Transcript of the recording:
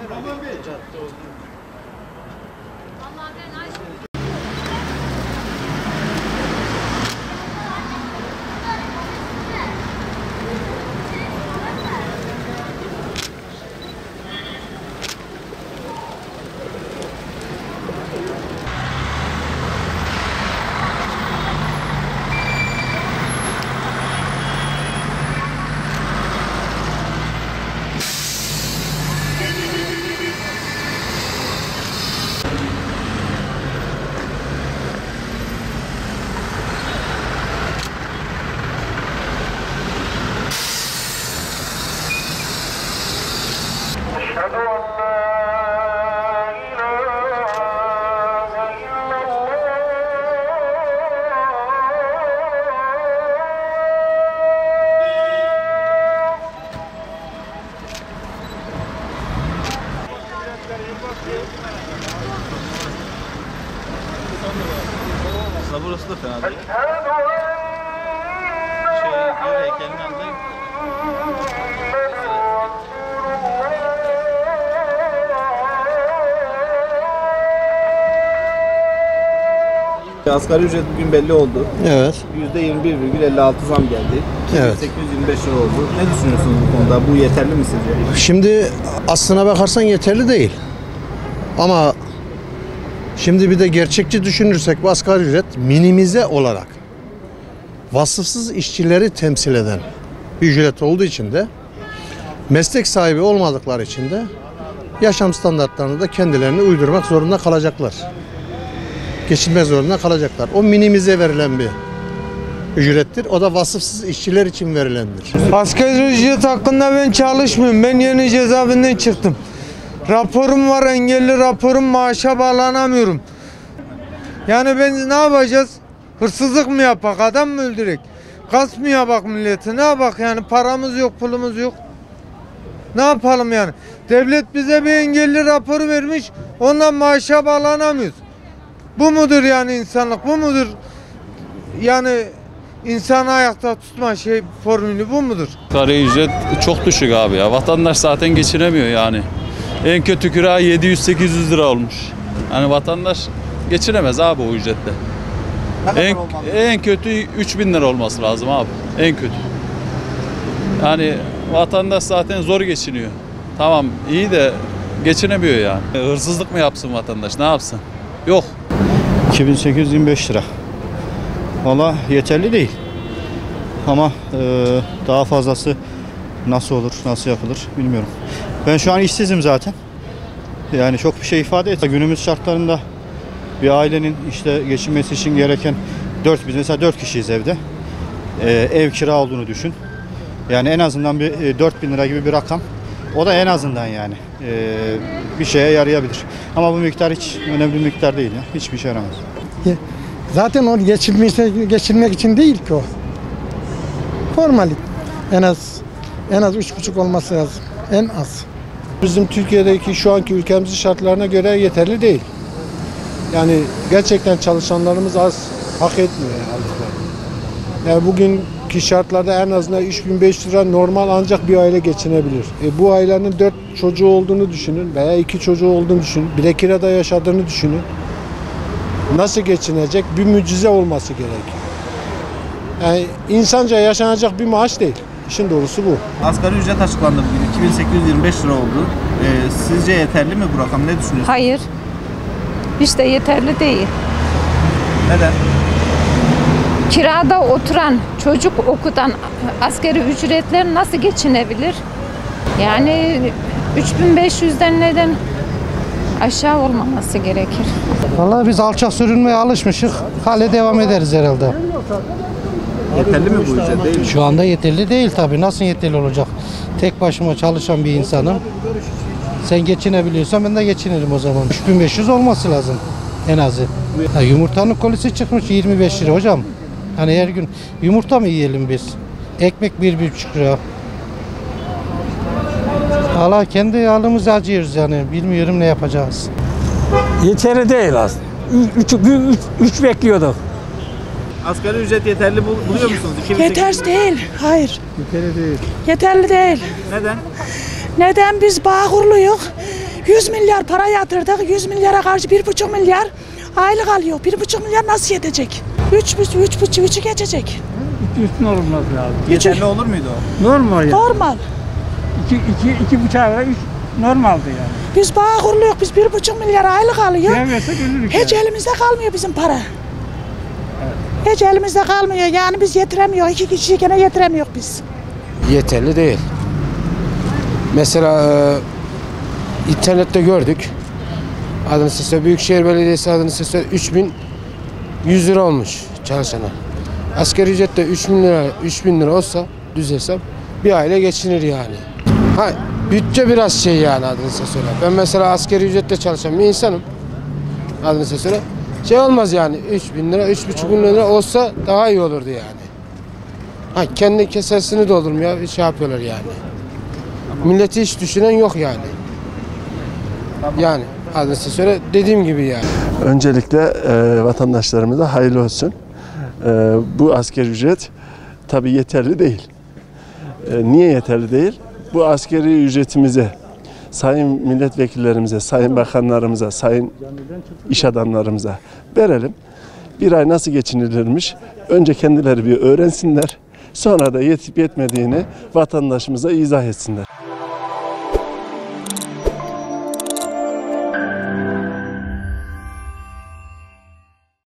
herhalde cadde oldu. Burası da fena değil. Göl heykelinin yanındayım. Asgari ücret bugün belli oldu. Evet. %21,56 zam geldi. Evet. 825 lira oldu. Ne düşünüyorsunuz bu konuda? Bu yeterli mi sizce? Şimdi aslına bakarsan yeterli değil. Ama şimdi bir de gerçekçi düşünürsek bu asgari ücret minimize olarak vasıfsız işçileri temsil eden bir ücret olduğu için de meslek sahibi olmadıkları için de yaşam standartlarını da kendilerini uydurmak zorunda kalacaklar. Geçinmek zorunda kalacaklar. O minimize verilen bir ücrettir. O da vasıfsız işçiler için verilendir. Asgari ücret hakkında ben çalışmıyorum. Ben yeni cezaevinden çıktım. Raporum var, engelli raporum, maaşa bağlanamıyorum. Yani ben ne yapacağız? Hırsızlık mı yapak, adam mı öldürek? Gasp mı yapak milleti? Ne yapak yani? Paramız yok, pulumuz yok. Ne yapalım yani? Devlet bize bir engelli raporu vermiş, ondan maaşa bağlanamıyoruz. Bu mudur yani insanlık? Bu mudur? Yani insanı ayakta tutma formülü bu mudur? Asgari ücret çok düşük abi ya. Vatandaş zaten geçinemiyor yani. En kötü kira 700-800 lira olmuş. Yani vatandaş geçinemez abi o ücretle. En kötü 3000 lira olması lazım abi. En kötü. Yani vatandaş zaten zor geçiniyor. Tamam iyi de geçinemiyor yani. Hırsızlık mı yapsın vatandaş? Ne yapsın? Yok. 2825 lira. Valla yeterli değil. Ama daha fazlası nasıl olur, nasıl yapılır bilmiyorum. Ben şu an işsizim zaten. Yani çok bir şey ifade etmiyor. Günümüz şartlarında bir ailenin işte geçinmesi için gereken biz mesela 4 kişiyiz evde. Ev kira olduğunu düşün. Yani en azından bir 4000 lira gibi bir rakam. O da en azından yani bir şeye yarayabilir. Ama bu miktar hiç önemli bir miktar değil ya. Hiçbir şey yaramaz. Zaten o geçirmek için değil ki o. Formalit. En az 3,5 olması lazım. En az. Bizim Türkiye'deki şu anki ülkemizin şartlarına göre yeterli değil. Yani gerçekten çalışanlarımız az hak etmiyor yani. Bugünkü şartlarda en azından 3500 lira normal ancak bir aile geçinebilir. Bu ailenin 4 çocuğu olduğunu düşünün veya 2 çocuğu olduğunu düşünün. Bir de kirada yaşadığını düşünün. Nasıl geçinecek? Bir mucize olması gerekiyor. Yani insanca yaşanacak bir maaş değil. İşin doğrusu bu. Asgari ücret açıklandı bugün. 2825 lira oldu. Sizce yeterli mi bu rakam? Ne düşünüyorsunuz? Hayır. Hiç de yeterli değil. Neden? Kirada oturan, çocuk okutan asgari ücretler nasıl geçinebilir? Yani 3500'den neden aşağı olmaması gerekir? Vallahi biz alçak sürünmeye alışmışız. Hale devam ederiz herhalde. Yeterli mi bu ücret değil mi? Şu anda yeterli değil tabii. Nasıl yeterli olacak? Tek başıma çalışan bir insanım. Sen geçinebiliyorsan ben de geçinirim o zaman. 3500 olması lazım en azı. Yumurtanın kolisi çıkmış 25 lira hocam. Hani her gün yumurta mı yiyelim biz? Ekmek 1,5 lira. Valla kendi halimize acıyoruz yani. Bilmiyorum ne yapacağız. Yeterli değil aslında. 3 bekliyorduk. Asgari ücret yeterli buluyor musunuz? Yeterli değil. Hayır. Yeterli değil. Yeterli değil. Neden? Neden? Biz Bağkurluyuz. 100 milyar para yatırdık. 100 milyara karşı 1,5 milyar aylık alıyor. 1,5 milyar nasıl yetecek? 3,5'ü geçecek. Üstün olmaz lazım. Yeterli olur muydu o? Normal yani. Normal. 2,5 lira 3 normaldi yani. Biz bağ kuruluyoruz. Biz 1,5 milyar aylık alıyor. Ne versek ölürük Hiç yani. elimizde kalmıyor bizim para. Hiç elimizde kalmıyor. Yani biz yetiremiyoruz. 2 kişiyken yetiremiyoruz biz. Yeterli değil. Mesela internette gördük. Adını Sesler Büyükşehir Belediyesi adını Sesler 3.100 lira olmuş çalışana. Asgari ücret de 3.000 lira olsa düz hesap bir aile geçinir yani. Ha, bütçe biraz şey yani adını Sesler. Ben mesela asgari ücretle çalışan bir insanım. Adını Sesler. Şey olmaz yani 3.000 lira, 3.500 lira olsa daha iyi olurdu yani. Ha, kendi kesesini doldurmuyor, şey yapıyorlar yani. Milleti hiç düşünen yok yani. Yani adını söyle dediğim gibi yani. Öncelikle vatandaşlarımıza hayırlı olsun. Bu asgari ücret tabii yeterli değil. Niye yeterli değil? Bu asgari ücretimize, sayın milletvekillerimize, sayın bakanlarımıza, sayın iş adamlarımıza verelim. Bir ay nasıl geçinilirmiş? Önce kendileri bir öğrensinler. Sonra da yetip yetmediğini vatandaşımıza izah etsinler.